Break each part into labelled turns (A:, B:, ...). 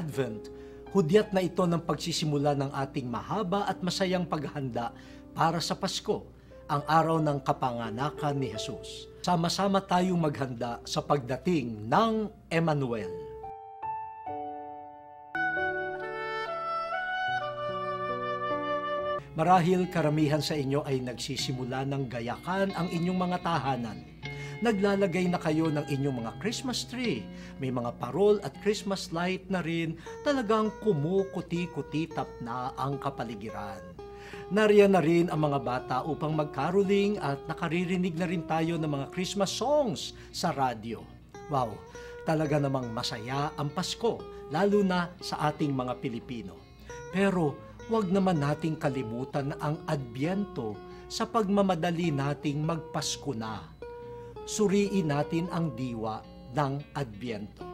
A: Advent, hudyat na ito ng pagsisimula ng ating mahaba at masayang paghahanda para sa Pasko, ang araw ng kapanganakan ni Jesus. Sama-sama tayong maghanda sa pagdating ng Emmanuel. Marahil karamihan sa inyo ay nagsisimula ng gayakan ang inyong mga tahanan. Naglalagay na kayo ng inyong mga Christmas tree. May mga parol at Christmas light na rin. Talagang kumukuti-kutitap na ang kapaligiran. Nariyan na rin ang mga bata upang mag-caroling at nakaririnig na rin tayo ng mga Christmas songs sa radyo. Wow, talaga namang masaya ang Pasko, lalo na sa ating mga Pilipino. Pero huwag naman nating kalimutan ang Adbyento sa pagmamadali nating magpasko na. Suriin natin ang diwa ng Adbyento.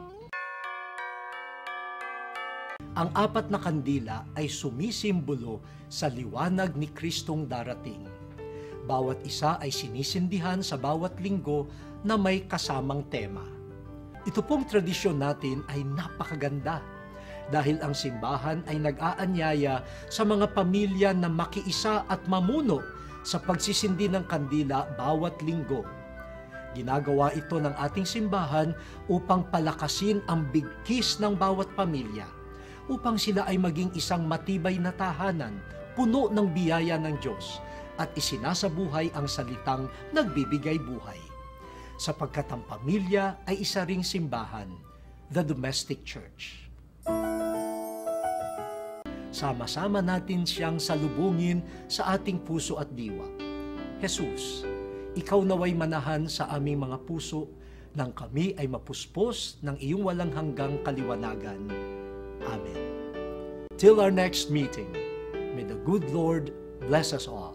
A: Ang apat na kandila ay sumisimbolo sa liwanag ni Kristong darating. Bawat isa ay sinisindihan sa bawat linggo na may kasamang tema. Ito pong tradisyon natin ay napakaganda dahil ang simbahan ay nag-aanyaya sa mga pamilya na makiisa at mamuno sa pagsisindi ng kandila bawat linggo. Ginagawa ito ng ating simbahan upang palakasin ang bigkis ng bawat pamilya, upang sila ay maging isang matibay na tahanan, puno ng biyaya ng Diyos, at isinasabuhay ang salitang nagbibigay buhay. Sapagkat ang pamilya ay isa ring simbahan, the domestic church. Sama-sama natin siyang salubungin sa ating puso at diwa. Jesus, ikaw naway manahan sa aming mga puso nang kami ay mapuspos ng iyong walang hanggang kaliwanagan. Amen. Till our next meeting, may the good Lord bless us all.